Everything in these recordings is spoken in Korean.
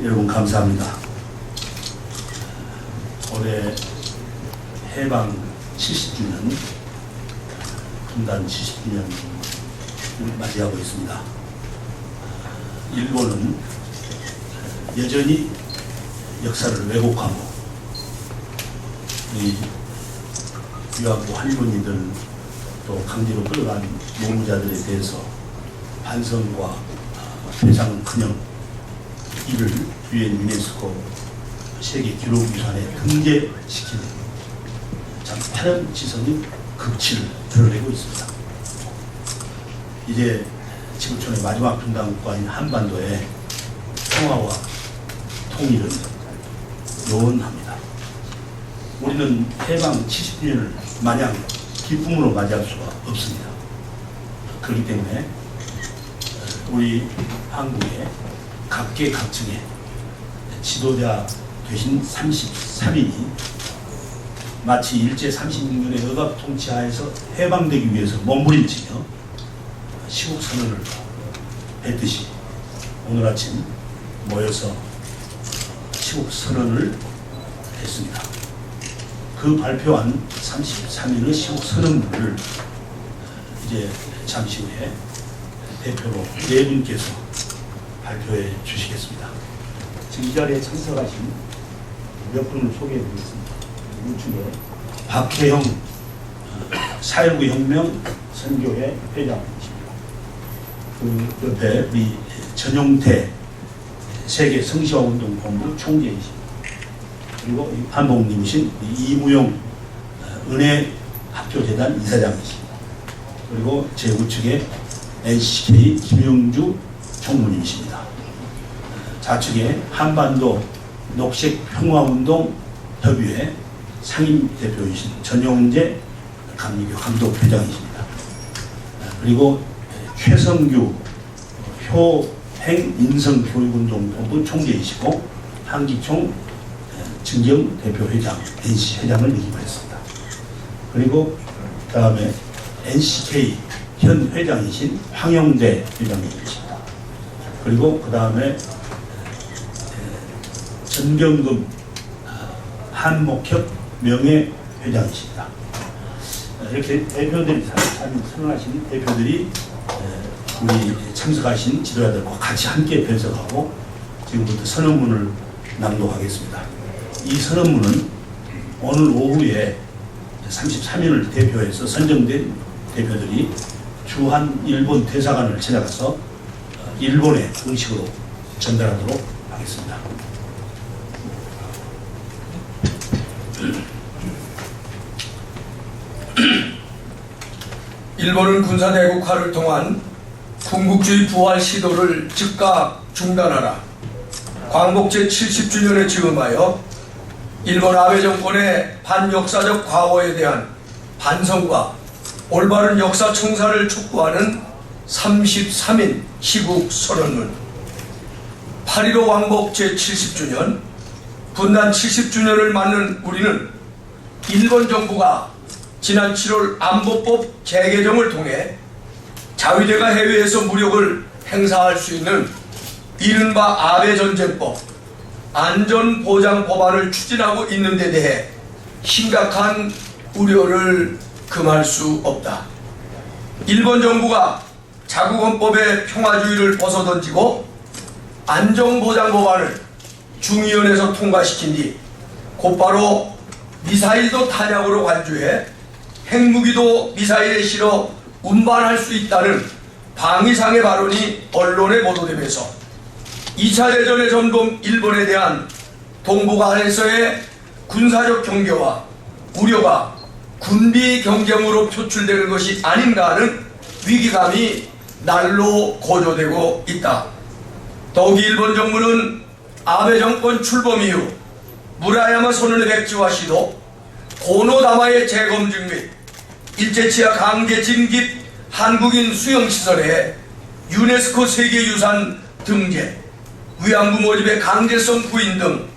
여러분 감사합니다. 올해 해방 70주년, 분단 70주년을 맞이하고 있습니다. 일본은 여전히 역사를 왜곡하고 이 유학부 할머니들 또 강제로 끌어간 노무자들에 대해서 반성과 배상커녕 이를 유엔 유네스코 세계 기록유산에 등재시키는 참 다른 지성이 극치를 드러내고 있습니다. 이제 지구촌의 마지막 분단국가인 한반도의 평화와 통일은 요원합니다. 우리는 해방 70주년을 마냥 기쁨으로 맞이할 수가 없습니다. 그렇기 때문에 우리 한국의 각계각층의 지도자 되신 33인이 마치 일제 36년의 억압 통치하에서 해방되기 위해서 몸부림치며 시국선언을 했듯이 오늘 아침 모여서 시국선언을 했습니다. 그 발표한 33인의 시국선언문을 이제 잠시 후에 대표로 네 분께서 발표해 주시겠습니다. 지금 이 자리에 참석하신 몇 분을 소개해 드리겠습니다. 우측에 박혜영 4.19 혁명 선교회 회장이십니다. 그 옆에 우리 전용태 세계 성시화운동본부 총재이십니다. 그리고 한복님이신 이무용 은혜학교재단 이사장이십니다. 그리고 제 우측에 NCK 김영주 총무님이십니다. 좌측에 한반도 녹색평화운동협의회 상임대표이신 전용재 감리교 감독회장이십니다. 그리고 최성규 효행인성교육운동본부 총재이시고 한기총 증경대표회장 NC 회장을 역임하였습니다. 그리고 다음에 NCK 현 회장이신 황영대 회장님이십니다. 그리고 그 다음에 전경금 한목협 명예회장이십니다. 이렇게 대표들이 선언하신 대표들이 우리 참석하신 지도자들과 같이 함께 배석하고 지금부터 선언문을 낭독하겠습니다. 이 선언문은 오늘 오후에 33인을 대표해서 선정된 대표들이 주한 일본 대사관을 찾아가서 일본에 공식으로 전달하도록 하겠습니다. 일본은 군사대국화를 통한 군국주의 부활 시도를 즉각 중단하라. 광복제 70주년에 즈음하여 일본 아베 정권의 반역사적 과오에 대한 반성과 올바른 역사 청산을 촉구하는 33인 시국 선언문. 8.15 광복 제70주년 분단 70주년을 맞는 우리는 일본 정부가 지난 7월 안보법 재개정을 통해 자위대가 해외에서 무력을 행사할 수 있는 이른바 아베전쟁법 안전보장법안을 추진하고 있는 데 대해 심각한 우려를 금할 수 없다. 일본 정부가 자국헌법의 평화주의를 벗어던지고 안전보장법안을 중의원에서 통과시킨 뒤 곧바로 미사일도 탄약으로 간주해 핵무기도 미사일에 실어 운반할 수 있다는 방위상의 발언이 언론에 보도되면서 2차 대전의 전범 일본에 대한 동북아 안에서의 군사적 경계와 우려가 군비 경쟁으로 표출되는 것이 아닌가 하는 위기감이 날로 고조되고 있다. 더욱이 일본 정부는 아베 정권 출범 이후 무라야마 선언의 백지화 시도, 고노다마의 재검증 및 일제치하 강제 징집 한국인 수용시설에 유네스코 세계유산 등재, 위안부 모집의 강제성 부인 등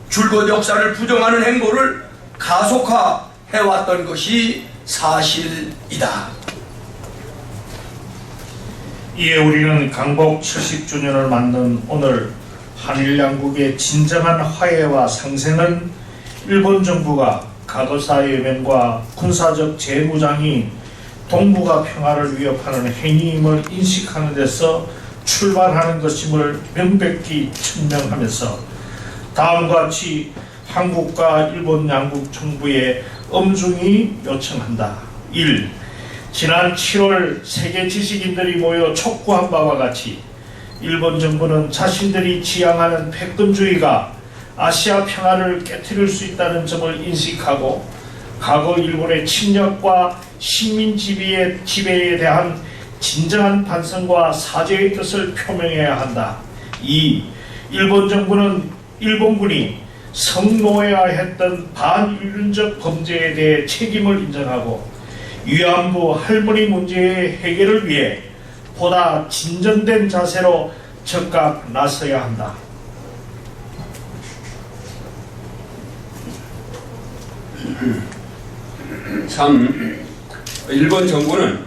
줄곧 역사를 부정하는 행보를 가속화해왔던 것이 사실이다. 이에 우리는 광복 70주년을 맞는 오늘 한일 양국의 진정한 화해와 상생은 일본 정부가 가거사의 외면과 군사적 재무장이 동북아 평화를 위협하는 행위임을 인식하는 데서 출발하는 것임을 명백히 천명하면서 다음과 같이 한국과 일본 양국 정부에 엄중히 요청한다. 1. 지난 7월 세계 지식인들이 모여 촉구한 바와 같이 일본 정부는 자신들이 지향하는 패권주의가 아시아 평화를 깨뜨릴 수 있다는 점을 인식하고 과거 일본의 침략과 식민 지배에 대한 진정한 반성과 사죄의 뜻을 표명해야 한다. 2. 일본 정부는 일본군이 성노예화했던 반인륜적 범죄에 대해 책임을 인정하고 위안부 할머니 문제의 해결을 위해 보다 진전된 자세로 적극 나서야 한다. 일본 정부는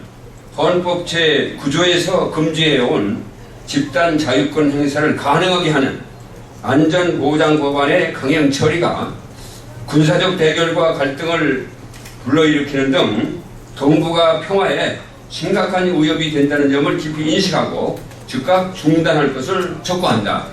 헌법 제9조에서 금지해온 집단 자유권 행사를 가능하게 하는 안전보장법안의 강행 처리가 군사적 대결과 갈등을 불러일으키는 등 동북아 평화에 심각한 위협이 된다는 점을 깊이 인식하고 즉각 중단할 것을 촉구한다.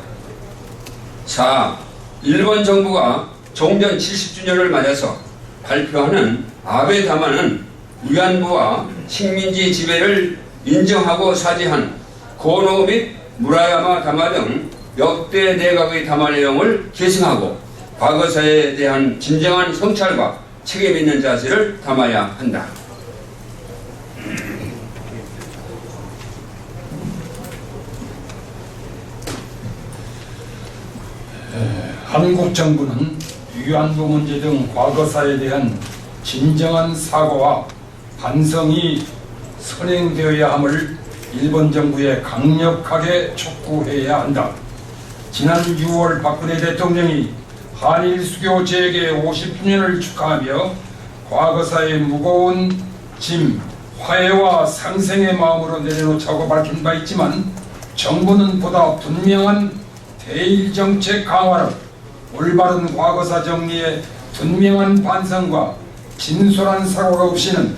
4. 일본 정부가 종전 70주년을 맞아서 발표하는 아베 담화는 위안부와 식민지 지배를 인정하고 사죄한 고노 및 무라야마 담화 등 역대 내각의 담화 내용을 계승하고 과거사에 대한 진정한 성찰과 책임 있는 자세를 담아야 한다. 한국 정부는 위안부 문제 등 과거사에 대한 진정한 사과와 반성이 선행되어야 함을 일본 정부에 강력하게 촉구해야 한다. 지난 6월 박근혜 대통령이 한일 수교 재개 50주년을 축하하며 과거사의 무거운 짐, 화해와 상생의 마음으로 내려놓자고 밝힌 바 있지만 정부는 보다 분명한 대일 정책 강화로 올바른 과거사 정리에 분명한 반성과 진솔한 사고가 없이는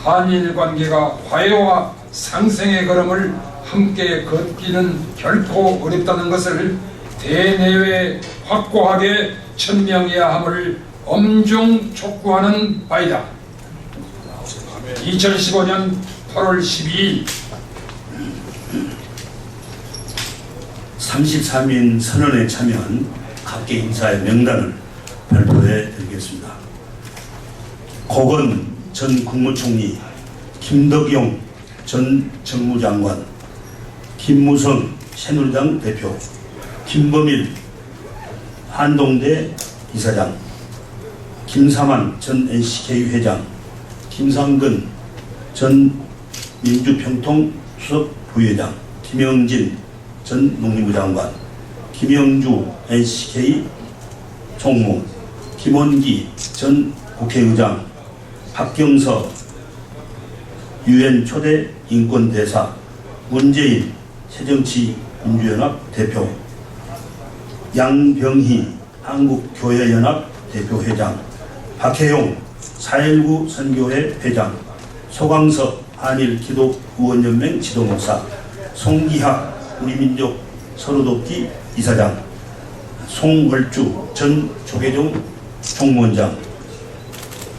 한일 관계가 화해와 상생의 걸음을 함께 걷기는 결코 어렵다는 것을 대내외 확고하게 천명해야 함을 엄중 촉구하는 바이다. 2015년 8월 12일 33인 선언에 참여한 각계 인사의 명단을 발표해 드리겠습니다. 고건 전 국무총리, 김덕용 전 정무장관, 김무성 새누리당 대표, 김범일 한동대 이사장, 김사만 전 NCK 회장, 김상근 전 민주평통 수석 부회장, 김영진 전 농림부 장관, 김영주 NCK 총무, 김원기 전 국회의장, 박경서 UN 초대 인권대사, 문재인 새정치민주연합 대표, 양병희 한국교회연합 대표회장, 박혜용 4.19 선교회 회장, 소강석 한일기독의원연맹 지도목사, 송기학 우리민족 서로돕기 이사장, 송월주 전 조계종 총무원장,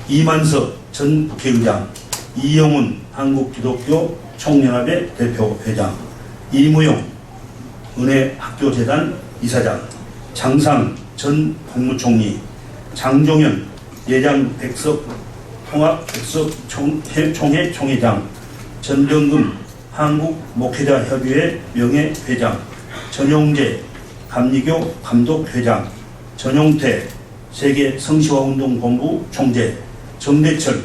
이만석 전 국회의장, 이영훈 한국기독교 총연합의 대표회장, 이무용 은혜학교재단 이사장, 장상 전 국무총리, 장종현 예장 백석 통합 백석 총회 총회장, 전병금 한국목회자협의회 명예회장, 전용재 감리교 감독회장, 전용태 세계성시화운동본부 총재, 정대철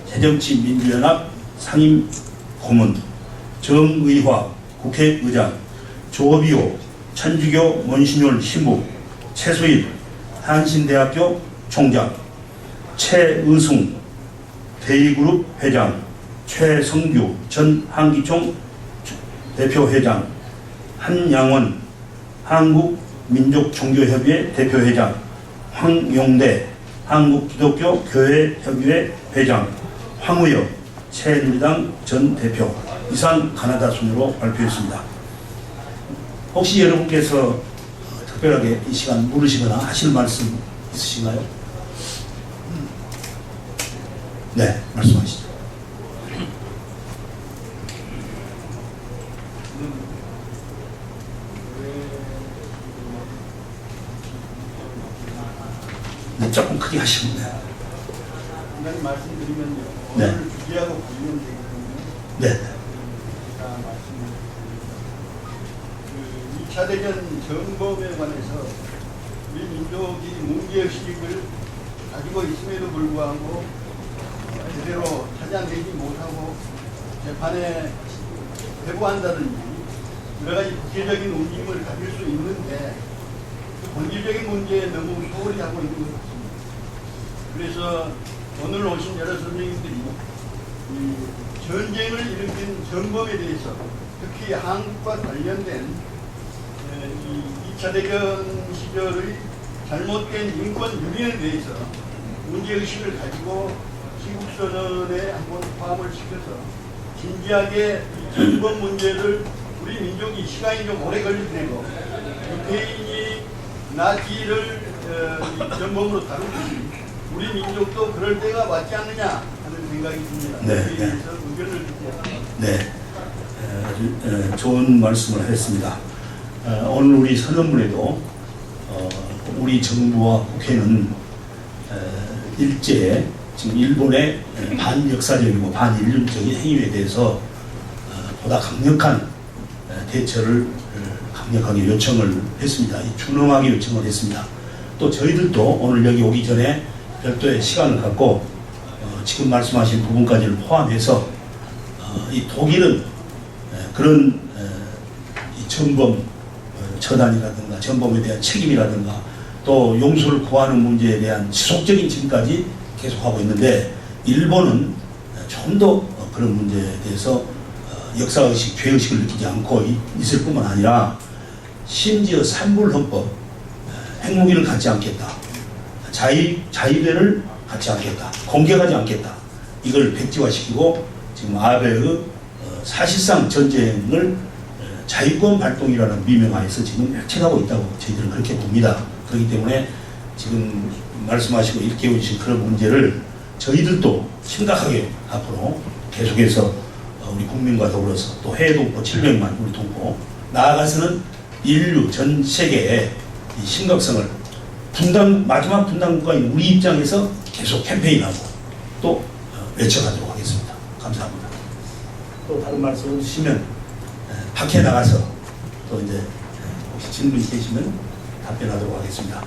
새정치민주연합 상임고문, 정의화 국회의장, 조비오 천주교 원신율 신부, 최수일 한신대학교 총장, 최의승 대의그룹 회장, 최성규 전 한기총 대표회장, 한양원 민족종교협의회 대표회장, 황용대 한국기독교교회협의회 회장, 황우엽 새누리당 전 대표, 이상 가나다 순으로 발표했습니다. 혹시 여러분께서 특별하게 이 시간 물으시거나 하실 말씀 있으신가요? 네, 말씀하시죠. 네, 조금 크게 하시면 돼요. 간단히 말씀드리면요. 네. 오늘 주제하고 관련되기 때문에 네. 제가 말씀드리겠습니다. 그 2차 대전 전범에 관해서 우리 민족이 문제의식을 가지고 있음에도 불구하고 제대로 찾아내지 못하고 재판에 회부한다든지 여러 가지 국제적인 움직임을 가질 수 있는데 그 본질적인 문제에 너무 소홀히 하고 있는 것 같습니다. 그래서 오늘 오신 여러 선생님들이 이 전쟁을 일으킨 전범에 대해서 특히 한국과 관련된 이 2차 대전 시절의 잘못된 인권 유린에 대해서 문제의식을 가지고 시국선언에 한번 포함을 시켜서 진지하게 이 전범 문제를 우리 민족이 시간이 좀 오래 걸릴 테고 유태인이 나치를 전범으로 다루듯이 우리 민족도 그럴 때가 맞지 않느냐 하는 생각이 듭니다. 네, 여기에 대해서 의견을 듣고 네, 좋은 말씀을 하셨습니다. 오늘 우리 선언문에도 우리 정부와 국회는 일제 지금 일본의 반역사적이고 반인륜적인 행위에 대해서 보다 강력한 대처를 강력하게 요청을 했습니다. 준엄하게 요청을 했습니다. 또 저희들도 오늘 여기 오기 전에 별도의 시간을 갖고 지금 말씀하신 부분까지를 포함해서 이 독일은 그런 이 전범 처단이라든가 전범에 대한 책임이라든가 또 용서를 구하는 문제에 대한 지속적인 지금까지 계속하고 있는데 일본은 좀 더 그런 문제에 대해서 역사의식, 죄의식을 느끼지 않고 있을 뿐만 아니라 심지어 산불헌법, 핵무기를 갖지 않겠다, 자위대를 갖지 않겠다, 공격하지 않겠다, 이걸 백지화시키고 지금 아베의 사실상 전쟁을 자위권 발동이라는 미명하에서 지금 획책하고 있다고 저희들은 그렇게 봅니다. 그렇기 때문에 지금 말씀하시고 일깨워 주신 그런 문제를 저희들도 심각하게 앞으로 계속해서 우리 국민과 더불어서 또 해외 동포 700만 우리 동포 나아가서는 인류 전 세계의 이 심각성을 마지막 분단 국가인 우리 입장에서 계속 캠페인하고 또 외쳐가도록 하겠습니다. 감사합니다. 또 다른 말씀 주시면 밖에 나가서 또 이제 혹시 질문이 계시면 답변하도록 하겠습니다.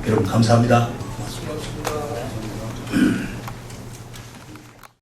여러분 감사합니다.